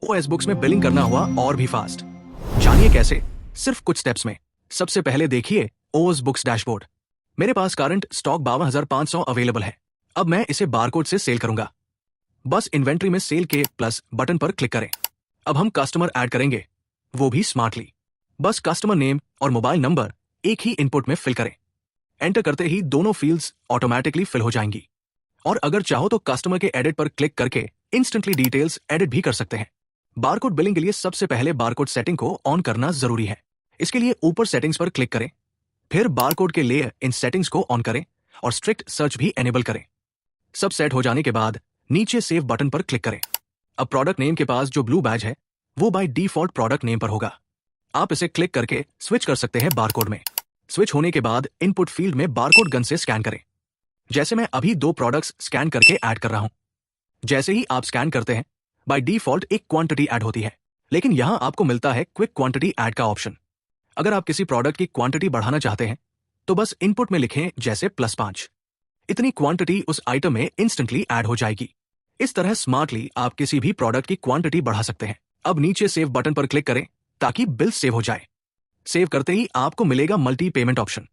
OS books में billing करना हुआ और भी फास्ट। जानिए कैसे, सिर्फ कुछ स्टेप्स में। सबसे पहले देखिए ओएस बुक्स डैशबोर्ड। मेरे पास करंट स्टॉक 52,500 अवेलेबल है। अब मैं इसे बारकोड से सेल करूंगा। बस इन्वेंट्री में सेल के प्लस बटन पर क्लिक करें। अब हम कस्टमर ऐड करेंगे, वो भी स्मार्टली। बस कस्टमर नेम और मोबाइल नंबर एक ही इनपुट में फिल करें। एंटर करते ही दोनों फील्ड्स ऑटोमेटिकली फिल हो जाएंगी। और अगर चाहो तो कस्टमर के एडिट पर क्लिक करके इंस्टेंटली डिटेल्स एडिट भी कर सकते हैं। बारकोड बिलिंग के लिए सबसे पहले बारकोड सेटिंग को ऑन करना जरूरी है। इसके लिए ऊपर सेटिंग्स पर क्लिक करें, फिर बारकोड के लिए इन सेटिंग्स को ऑन करें और स्ट्रिक्ट सर्च भी एनेबल करें। सब सेट हो जाने के बाद नीचे सेव बटन पर क्लिक करें। अब प्रोडक्ट नेम के पास जो ब्लू बैज है वो बाय डिफॉल्ट प्रोडक्ट नेम पर होगा। आप इसे क्लिक करके स्विच कर सकते हैं बारकोड में। स्विच होने के बाद इनपुट फील्ड में बारकोड गन से स्कैन करें। जैसे मैं अभी 2 प्रोडक्ट्स स्कैन करके ऐड कर रहा हूं। जैसे ही आप स्कैन करते हैं बाय डिफॉल्ट एक क्वांटिटी ऐड होती है, लेकिन यहां आपको मिलता है क्विक क्वांटिटी ऐड का ऑप्शन। अगर आप किसी प्रोडक्ट की क्वांटिटी बढ़ाना चाहते हैं तो बस इनपुट में लिखें जैसे +5। इतनी क्वांटिटी उस आइटम में इंस्टेंटली ऐड हो जाएगी। इस तरह स्मार्टली आप किसी भी प्रोडक्ट की क्वांटिटी बढ़ा सकते हैं। अब नीचे सेव बटन पर क्लिक करें ताकि बिल सेव हो जाए। सेव करते ही आपको मिलेगा मल्टी पेमेंट ऑप्शन।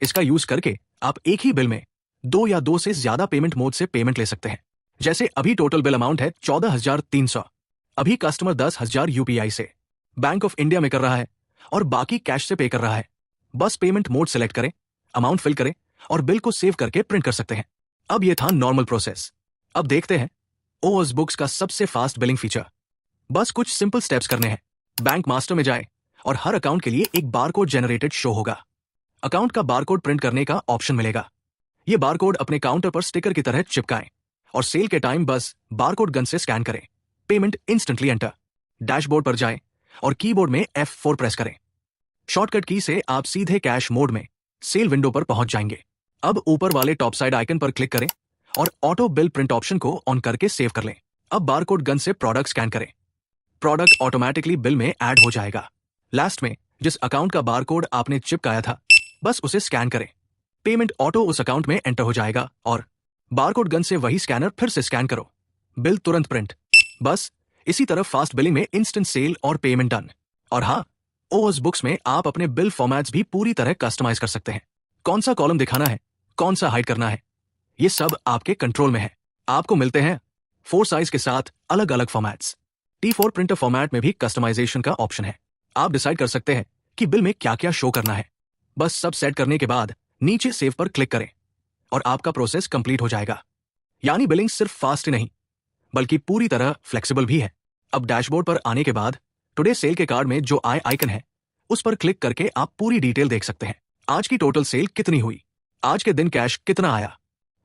इसका यूज करके आप एक ही बिल में 2 या 2 से ज्यादा पेमेंट मोड से पेमेंट ले सकते हैं। जैसे अभी टोटल बिल अमाउंट है 14,300। अभी कस्टमर 10,000 यूपीआई से बैंक ऑफ इंडिया में कर रहा है और बाकी कैश से पे कर रहा है। बस पेमेंट मोड सेलेक्ट करें, अमाउंट फिल करें और बिल को सेव करके प्रिंट कर सकते हैं। अब ये था नॉर्मल प्रोसेस। अब देखते हैं ओएस बुक्स का सबसे फास्ट बिलिंग फीचर। बस कुछ सिंपल स्टेप्स करने हैं। बैंक मास्टर में जाएं और हर अकाउंट के लिए एक बारकोड जनरेटेड शो होगा। अकाउंट का बारकोड प्रिंट करने का ऑप्शन मिलेगा। ये बारकोड अपने काउंटर पर स्टिकर की तरह चिपकाएं और सेल के टाइम बस बारकोड गन से स्कैन करें। Payment instantly enter. डैशबोर्ड पर जाएं और कीबोर्ड में F4 प्रेस करें। शॉर्टकट की से आप सीधे कैश मोड में सेल विंडो पर पहुंच जाएंगे। अब ऊपर वाले टॉप साइड आइकन पर क्लिक करें और ऑटो बिल प्रिंट ऑप्शन को ऑन करके सेव कर लें। अब बारकोड गन से प्रोडक्ट स्कैन करें। प्रोडक्ट ऑटोमेटिकली बिल में ऐड हो जाएगा। लास्ट में जिस अकाउंट का बारकोड आपने चिपकाया था बस उसे स्कैन करें। पेमेंट ऑटो उस अकाउंट में एंटर हो जाएगा और बारकोड गन से वही स्कैनर फिर से स्कैन करो। बिल तुरंत प्रिंट। बस इसी तरह फास्ट बिलिंग में इंस्टेंट सेल और पेमेंट डन। और हाँ, ओएस बुक्स में आप अपने बिल फॉर्मेट्स भी पूरी तरह कस्टमाइज कर सकते हैं। कौन सा कॉलम दिखाना है, कौन सा हाइड करना है, ये सब आपके कंट्रोल में है। आपको मिलते हैं 4 साइज के साथ अलग अलग फॉर्मेट्स। T4 प्रिंटर फॉर्मेट में भी कस्टमाइजेशन का ऑप्शन है। आप डिसाइड कर सकते हैं कि बिल में क्या क्या शो करना है। बस सब सेट करने के बाद नीचे सेव पर क्लिक करें और आपका प्रोसेस कंप्लीट हो जाएगा। यानी बिलिंग सिर्फ फास्ट ही नहीं बल्कि पूरी तरह फ्लेक्सिबल भी है। अब डैशबोर्ड पर आने के बाद टुडे सेल के कार्ड में जो आई आइकन है उस पर क्लिक करके आप पूरी डिटेल देख सकते हैं। आज की टोटल सेल कितनी हुई, आज के दिन कैश कितना आया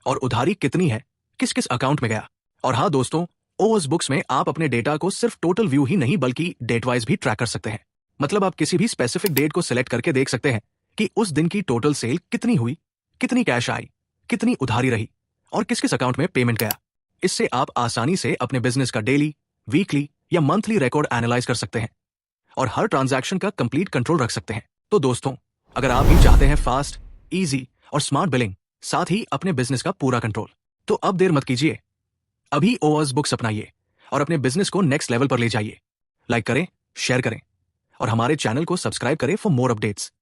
और उधारी कितनी है, किस किस अकाउंट में गया। और हाँ दोस्तों, ओएस बुक्स में आप अपने डेटा को सिर्फ टोटल व्यू ही नहीं बल्कि डेट वाइज भी ट्रैक कर सकते हैं। मतलब आप किसी भी स्पेसिफिक डेट को सिलेक्ट करके देख सकते हैं कि उस दिन की टोटल सेल कितनी हुई, कितनी कैश आई, कितनी उधारी रही और किस किस अकाउंट में पेमेंट गया। इससे आप आसानी से अपने बिजनेस का डेली, वीकली या मंथली रिकॉर्ड एनालाइज कर सकते हैं और हर ट्रांजैक्शन का कंप्लीट कंट्रोल रख सकते हैं। तो दोस्तों, अगर आप भी चाहते हैं फास्ट, इजी और स्मार्ट बिलिंग, साथ ही अपने बिजनेस का पूरा कंट्रोल, तो अब देर मत कीजिए। अभी ओएस बुक्स अपनाइए और अपने बिजनेस को नेक्स्ट लेवल पर ले जाइए। लाइक करें, शेयर करें और हमारे चैनल को सब्सक्राइब करें फॉर मोर अपडेट्स।